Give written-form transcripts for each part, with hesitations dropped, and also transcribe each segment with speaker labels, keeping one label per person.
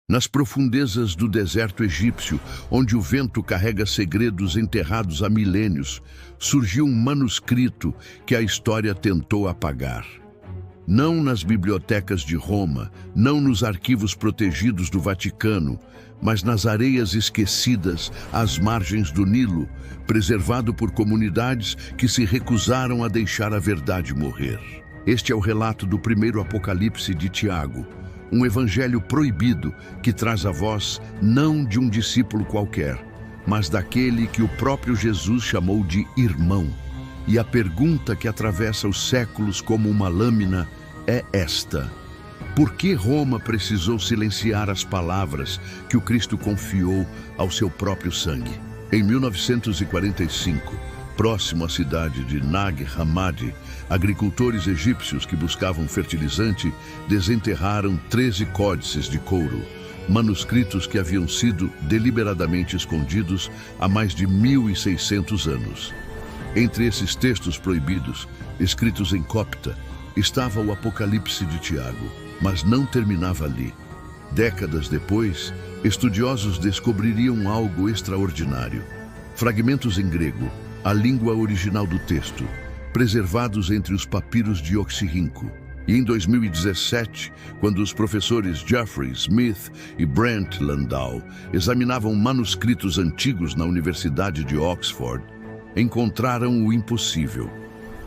Speaker 1: Nas profundezas do deserto egípcio, onde o vento carrega segredos enterrados há milênios, surgiu um manuscrito que a história tentou apagar. Não nas bibliotecas de Roma, não nos arquivos protegidos do Vaticano, mas nas areias esquecidas às margens do Nilo, preservado por comunidades que se recusaram a deixar a verdade morrer. Este é o relato do primeiro Apocalipse de Tiago, um evangelho proibido que traz a voz não de um discípulo qualquer, mas daquele que o próprio Jesus chamou de irmão. E a pergunta que atravessa os séculos como uma lâmina é esta: por que Roma precisou silenciar as palavras que o Cristo confiou ao seu próprio sangue? Em 1945, próximo à cidade de Nag Hammadi, agricultores egípcios que buscavam fertilizante desenterraram 13 códices de couro, manuscritos que haviam sido deliberadamente escondidos há mais de 1.600 anos. Entre esses textos proibidos, escritos em copta, estava o Apocalipse de Tiago, mas não terminava ali. Décadas depois, estudiosos descobririam algo extraordinário. Fragmentos em grego, a língua original do texto, preservados entre os papiros de Oxirrinco. E em 2017, quando os professores Jeffrey Smith e Brent Landau examinavam manuscritos antigos na Universidade de Oxford, encontraram o impossível.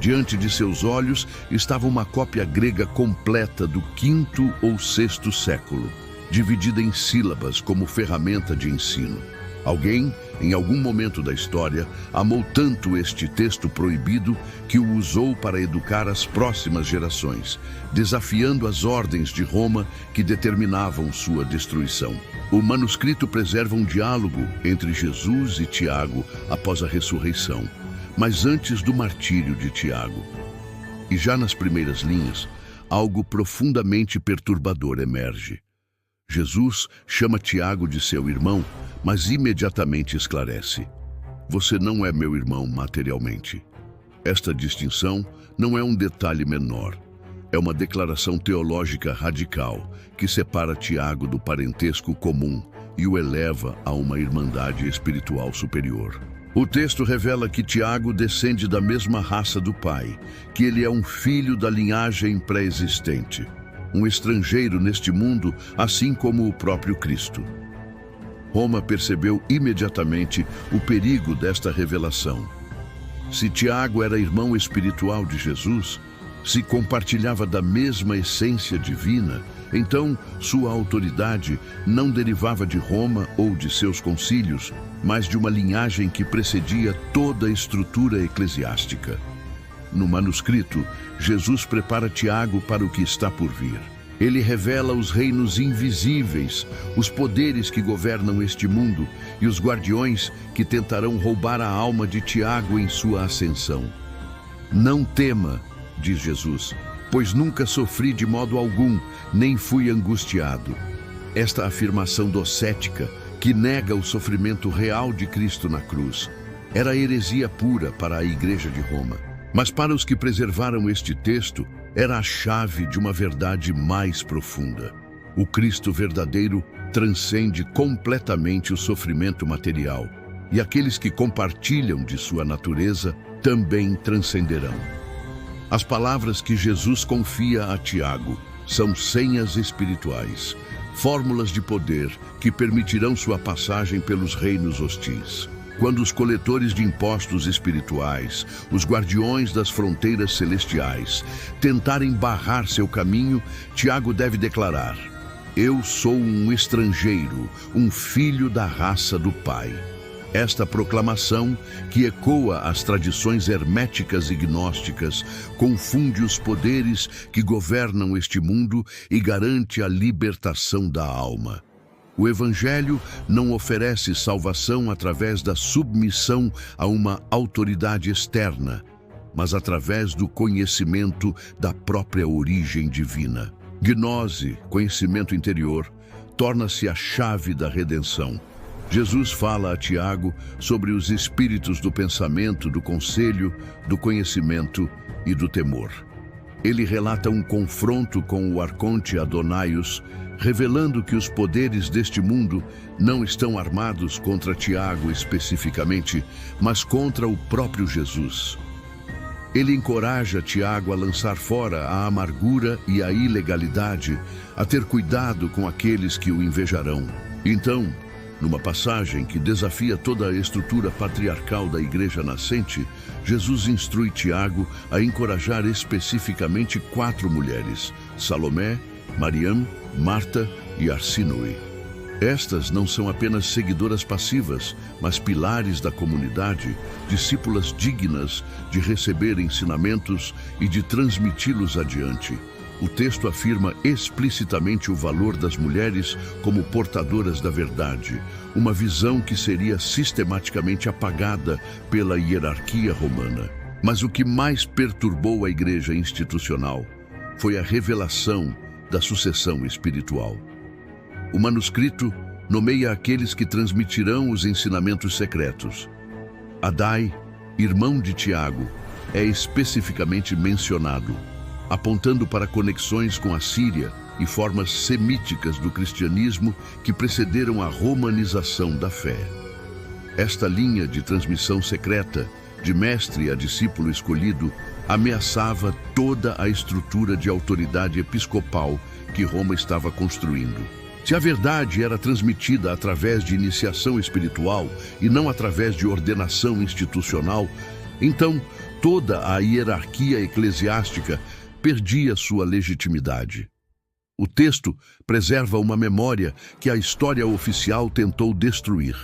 Speaker 1: Diante de seus olhos estava uma cópia grega completa do V ou VI século, dividida em sílabas como ferramenta de ensino. Alguém, em algum momento da história, amou tanto este texto proibido que o usou para educar as próximas gerações, desafiando as ordens de Roma que determinavam sua destruição. O manuscrito preserva um diálogo entre Jesus e Tiago após a ressurreição, mas antes do martírio de Tiago. E já nas primeiras linhas, algo profundamente perturbador emerge. Jesus chama Tiago de seu irmão, mas imediatamente esclarece: você não é meu irmão materialmente. Esta distinção não é um detalhe menor. É uma declaração teológica radical que separa Tiago do parentesco comum e o eleva a uma irmandade espiritual superior. O texto revela que Tiago descende da mesma raça do pai, que ele é um filho da linhagem pré-existente, um estrangeiro neste mundo, assim como o próprio Cristo. Roma percebeu imediatamente o perigo desta revelação. Se Tiago era irmão espiritual de Jesus, se compartilhava da mesma essência divina, então sua autoridade não derivava de Roma ou de seus concílios, mas de uma linhagem que precedia toda a estrutura eclesiástica. No manuscrito, Jesus prepara Tiago para o que está por vir. Ele revela os reinos invisíveis, os poderes que governam este mundo e os guardiões que tentarão roubar a alma de Tiago em sua ascensão. Não tema, diz Jesus, pois nunca sofri de modo algum, nem fui angustiado. Esta afirmação docética, que nega o sofrimento real de Cristo na cruz, era heresia pura para a Igreja de Roma. Mas para os que preservaram este texto, era a chave de uma verdade mais profunda. O Cristo verdadeiro transcende completamente o sofrimento material, e aqueles que compartilham de sua natureza também transcenderão. As palavras que Jesus confia a Tiago são senhas espirituais, fórmulas de poder que permitirão sua passagem pelos reinos hostis. Quando os coletores de impostos espirituais, os guardiões das fronteiras celestiais, tentarem barrar seu caminho, Tiago deve declarar: eu sou um estrangeiro, um filho da raça do Pai. Esta proclamação, que ecoa as tradições herméticas e gnósticas, confunde os poderes que governam este mundo e garante a libertação da alma. O Evangelho não oferece salvação através da submissão a uma autoridade externa, mas através do conhecimento da própria origem divina. Gnose, conhecimento interior, torna-se a chave da redenção. Jesus fala a Tiago sobre os espíritos do pensamento, do conselho, do conhecimento e do temor. Ele relata um confronto com o arconte Adonaios, revelando que os poderes deste mundo não estão armados contra Tiago especificamente, mas contra o próprio Jesus. Ele encoraja Tiago a lançar fora a amargura e a ilegalidade, a ter cuidado com aqueles que o invejarão. Então, numa passagem que desafia toda a estrutura patriarcal da igreja nascente, Jesus instrui Tiago a encorajar especificamente 4 mulheres: Salomé, Mariam, Marta e Arsinoe. Estas não são apenas seguidoras passivas, mas pilares da comunidade, discípulas dignas de receber ensinamentos e de transmiti-los adiante. O texto afirma explicitamente o valor das mulheres como portadoras da verdade, uma visão que seria sistematicamente apagada pela hierarquia romana. Mas o que mais perturbou a igreja institucional foi a revelação da sucessão espiritual. O manuscrito nomeia aqueles que transmitirão os ensinamentos secretos. Adai, irmão de Tiago, é especificamente mencionado, apontando para conexões com a Síria e formas semíticas do cristianismo que precederam a romanização da fé. Esta linha de transmissão secreta, de mestre a discípulo escolhido, ameaçava toda a estrutura de autoridade episcopal que Roma estava construindo. Se a verdade era transmitida através de iniciação espiritual e não através de ordenação institucional, então toda a hierarquia eclesiástica perdia sua legitimidade. O texto preserva uma memória que a história oficial tentou destruir.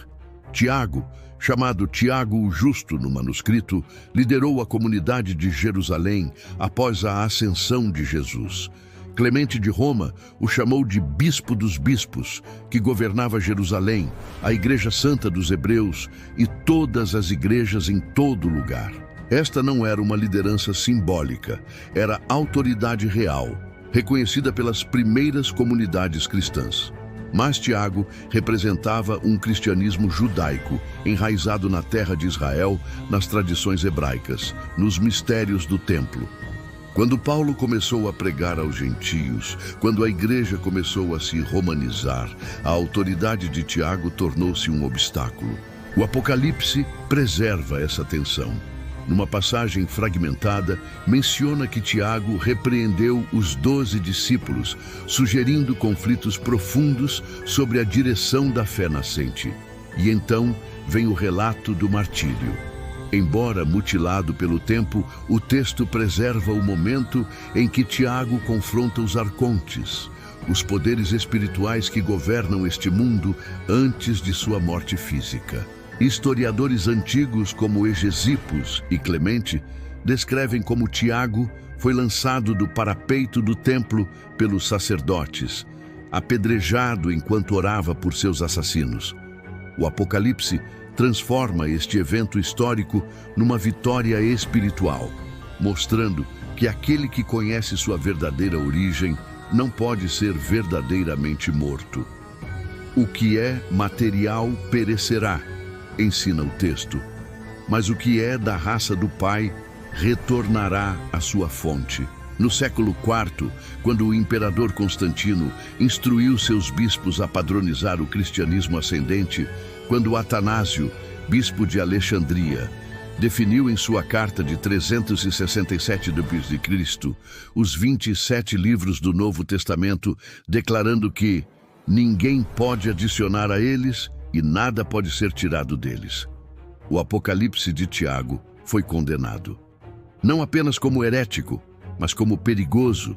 Speaker 1: Tiago, chamado Tiago o Justo no manuscrito, liderou a comunidade de Jerusalém após a ascensão de Jesus. Clemente de Roma o chamou de Bispo dos Bispos, que governava Jerusalém, a Igreja Santa dos Hebreus e todas as igrejas em todo lugar. Esta não era uma liderança simbólica, era autoridade real, reconhecida pelas primeiras comunidades cristãs. Mas Tiago representava um cristianismo judaico, enraizado na terra de Israel, nas tradições hebraicas, nos mistérios do templo. Quando Paulo começou a pregar aos gentios, quando a igreja começou a se romanizar, a autoridade de Tiago tornou-se um obstáculo. O Apocalipse preserva essa tensão. Numa passagem fragmentada, menciona que Tiago repreendeu os 12 discípulos, sugerindo conflitos profundos sobre a direção da fé nascente. E então vem o relato do martírio. Embora mutilado pelo tempo, o texto preserva o momento em que Tiago confronta os arcontes, os poderes espirituais que governam este mundo antes de sua morte física. Historiadores antigos como Hegesippus e Clemente descrevem como Tiago foi lançado do parapeito do templo pelos sacerdotes, apedrejado enquanto orava por seus assassinos. O Apocalipse transforma este evento histórico numa vitória espiritual, mostrando que aquele que conhece sua verdadeira origem não pode ser verdadeiramente morto. O que é material perecerá, ensina o texto, mas o que é da raça do Pai retornará à sua fonte. No século IV, quando o imperador Constantino instruiu seus bispos a padronizar o cristianismo ascendente, quando Atanásio, bispo de Alexandria, definiu em sua carta de 367 d.C. os 27 livros do Novo Testamento, declarando que ninguém pode adicionar a eles e nada pode ser tirado deles. O Apocalipse de Tiago foi condenado, não apenas como herético, mas como perigoso,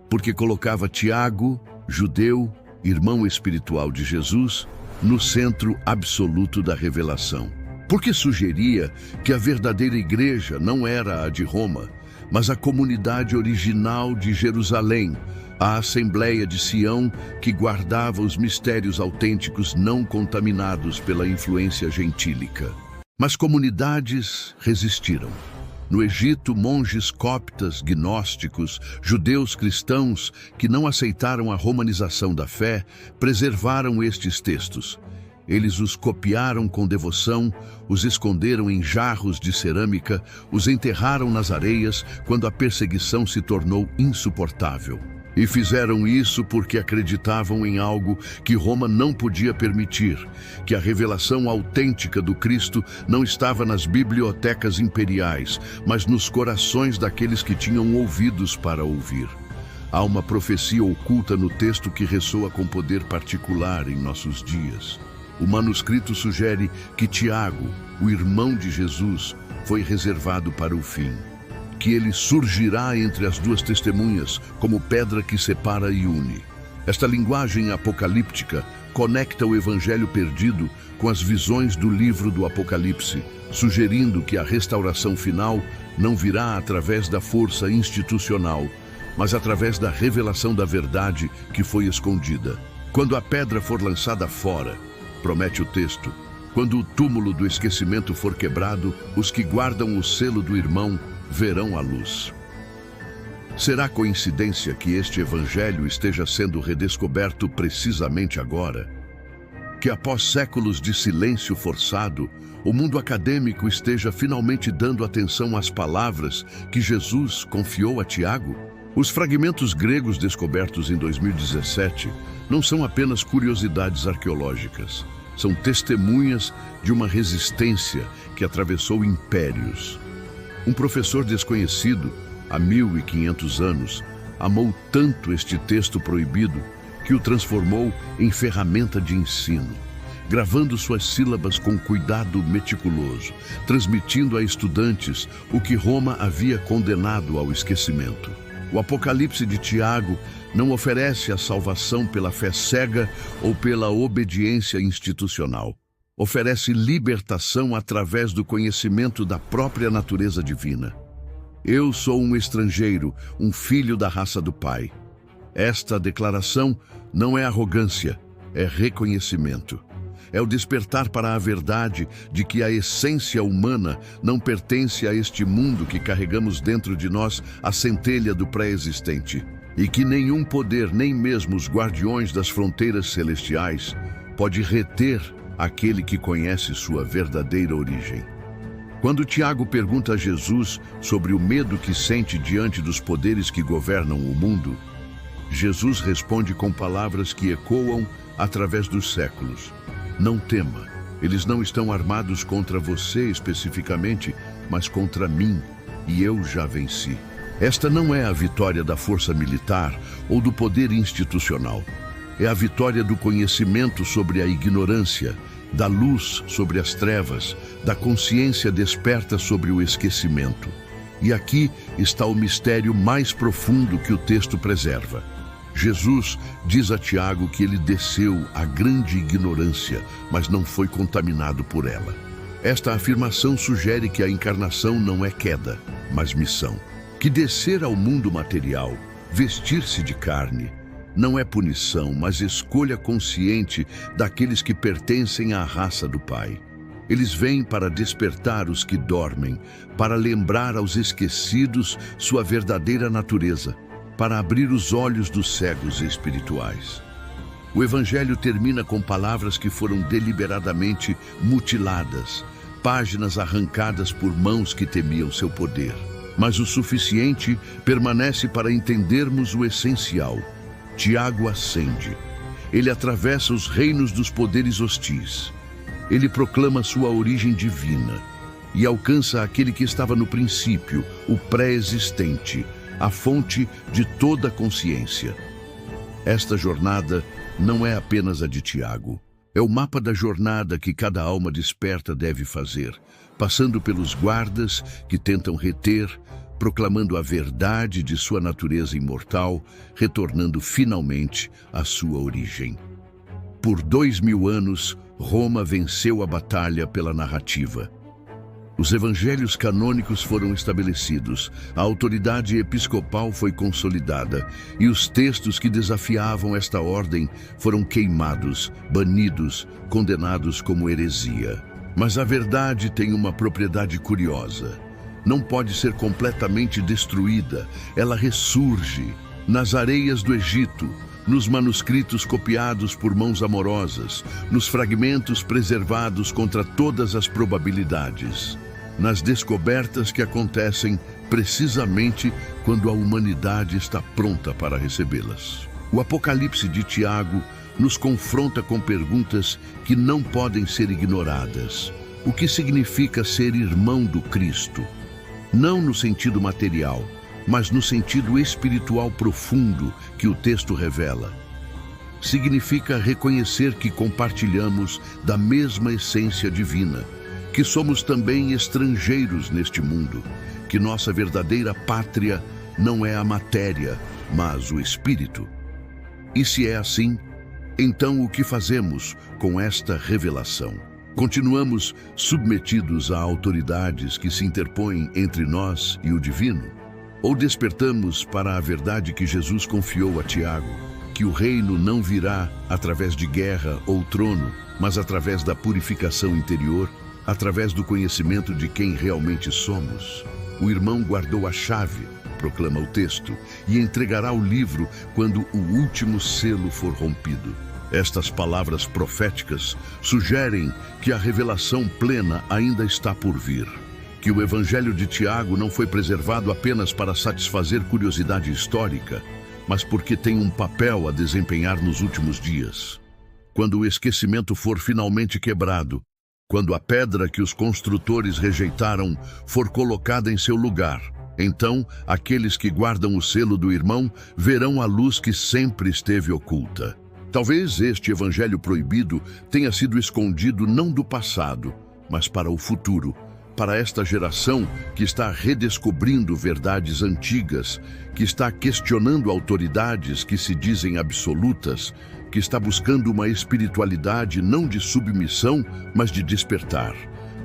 Speaker 1: porque colocava Tiago, judeu, irmão espiritual de Jesus, no centro absoluto da revelação. Porque sugeria que a verdadeira igreja não era a de Roma, mas a comunidade original de Jerusalém, a Assembleia de Sião, que guardava os mistérios autênticos não contaminados pela influência gentílica. Mas comunidades resistiram. No Egito, monges coptas, gnósticos, judeus cristãos que não aceitaram a romanização da fé, preservaram estes textos. Eles os copiaram com devoção, os esconderam em jarros de cerâmica, os enterraram nas areias quando a perseguição se tornou insuportável. E fizeram isso porque acreditavam em algo que Roma não podia permitir, que a revelação autêntica do Cristo não estava nas bibliotecas imperiais, mas nos corações daqueles que tinham ouvidos para ouvir. Há uma profecia oculta no texto que ressoa com poder particular em nossos dias. O manuscrito sugere que Tiago, o irmão de Jesus, foi reservado para o fim, que ele surgirá entre as duas testemunhas como pedra que separa e une. Esta linguagem apocalíptica conecta o evangelho perdido com as visões do livro do Apocalipse, sugerindo que a restauração final não virá através da força institucional, mas através da revelação da verdade que foi escondida. Quando a pedra for lançada fora, promete o texto, quando o túmulo do esquecimento for quebrado, os que guardam o selo do irmão verão a luz. Será coincidência que este evangelho esteja sendo redescoberto precisamente agora? Que após séculos de silêncio forçado, o mundo acadêmico esteja finalmente dando atenção às palavras que Jesus confiou a Tiago? Os fragmentos gregos descobertos em 2017 não são apenas curiosidades arqueológicas, são testemunhas de uma resistência que atravessou impérios. Um professor desconhecido, há 1500 anos, amou tanto este texto proibido que o transformou em ferramenta de ensino, gravando suas sílabas com cuidado meticuloso, transmitindo a estudantes o que Roma havia condenado ao esquecimento. O Apocalipse de Tiago não oferece a salvação pela fé cega ou pela obediência institucional. Oferece libertação através do conhecimento da própria natureza divina. Eu sou um estrangeiro, um filho da raça do Pai. Esta declaração não é arrogância, é reconhecimento. É o despertar para a verdade de que a essência humana não pertence a este mundo que carregamos dentro de nós, a centelha do pré-existente, e que nenhum poder, nem mesmo os guardiões das fronteiras celestiais, pode reter aquele que conhece sua verdadeira origem. Quando Tiago pergunta a Jesus sobre o medo que sente diante dos poderes que governam o mundo, Jesus responde com palavras que ecoam através dos séculos. Não tema, eles não estão armados contra você especificamente, mas contra mim, e eu já venci. Esta não é a vitória da força militar ou do poder institucional. É a vitória do conhecimento sobre a ignorância, da luz sobre as trevas, da consciência desperta sobre o esquecimento. E aqui está o mistério mais profundo que o texto preserva. Jesus diz a Tiago que ele desceu à grande ignorância, mas não foi contaminado por ela. Esta afirmação sugere que a encarnação não é queda, mas missão. Que descer ao mundo material, vestir-se de carne, não é punição, mas escolha consciente daqueles que pertencem à raça do Pai. Eles vêm para despertar os que dormem, para lembrar aos esquecidos sua verdadeira natureza, para abrir os olhos dos cegos espirituais. O Evangelho termina com palavras que foram deliberadamente mutiladas, páginas arrancadas por mãos que temiam seu poder. Mas o suficiente permanece para entendermos o essencial. Tiago ascende. Ele atravessa os reinos dos poderes hostis. Ele proclama sua origem divina e alcança aquele que estava no princípio, o pré-existente, a fonte de toda a consciência. Esta jornada não é apenas a de Tiago. É o mapa da jornada que cada alma desperta deve fazer, passando pelos guardas que tentam reter, proclamando a verdade de sua natureza imortal, retornando finalmente à sua origem. Por 2000 anos, Roma venceu a batalha pela narrativa. Os evangelhos canônicos foram estabelecidos, a autoridade episcopal foi consolidada e os textos que desafiavam esta ordem foram queimados, banidos, condenados como heresia. Mas a verdade tem uma propriedade curiosa. Não pode ser completamente destruída, ela ressurge nas areias do Egito, nos manuscritos copiados por mãos amorosas, nos fragmentos preservados contra todas as probabilidades. nas descobertas que acontecem precisamente quando a humanidade está pronta para recebê-las. O Apocalipse de Tiago nos confronta com perguntas que não podem ser ignoradas. O que significa ser irmão do Cristo? Não no sentido material, mas no sentido espiritual profundo que o texto revela. Significa reconhecer que compartilhamos da mesma essência divina, que somos também estrangeiros neste mundo, que nossa verdadeira pátria não é a matéria, mas o espírito. E se é assim, então o que fazemos com esta revelação? Continuamos submetidos a autoridades que se interpõem entre nós e o divino? Ou despertamos para a verdade que Jesus confiou a Tiago, que o reino não virá através de guerra ou trono, mas através da purificação interior, através do conhecimento de quem realmente somos? O irmão guardou a chave, proclama o texto, e entregará o livro quando o último selo for rompido. Estas palavras proféticas sugerem que a revelação plena ainda está por vir, que o Evangelho de Tiago não foi preservado apenas para satisfazer curiosidade histórica, mas porque tem um papel a desempenhar nos últimos dias. Quando o esquecimento for finalmente quebrado, quando a pedra que os construtores rejeitaram for colocada em seu lugar, então aqueles que guardam o selo do irmão verão a luz que sempre esteve oculta. Talvez este evangelho proibido tenha sido escondido não do passado, mas para o futuro, para esta geração que está redescobrindo verdades antigas, que está questionando autoridades que se dizem absolutas, que está buscando uma espiritualidade não de submissão, mas de despertar.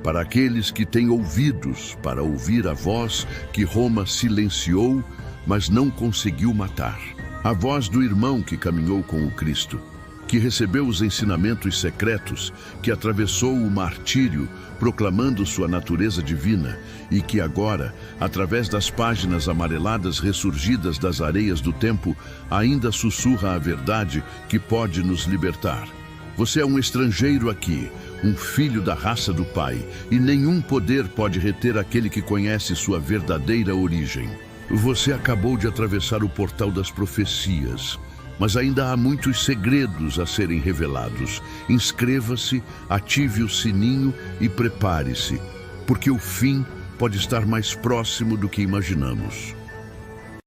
Speaker 1: Para aqueles que têm ouvidos para ouvir a voz que Roma silenciou, mas não conseguiu matar. A voz do irmão que caminhou com o Cristo, que recebeu os ensinamentos secretos, que atravessou o martírio, proclamando sua natureza divina, e que agora, através das páginas amareladas ressurgidas das areias do tempo, ainda sussurra a verdade que pode nos libertar. Você é um estrangeiro aqui, um filho da raça do Pai, e nenhum poder pode reter aquele que conhece sua verdadeira origem. Você acabou de atravessar o portal das profecias, mas ainda há muitos segredos a serem revelados. Inscreva-se, ative o sininho e prepare-se, porque o fim pode estar mais próximo do que imaginamos.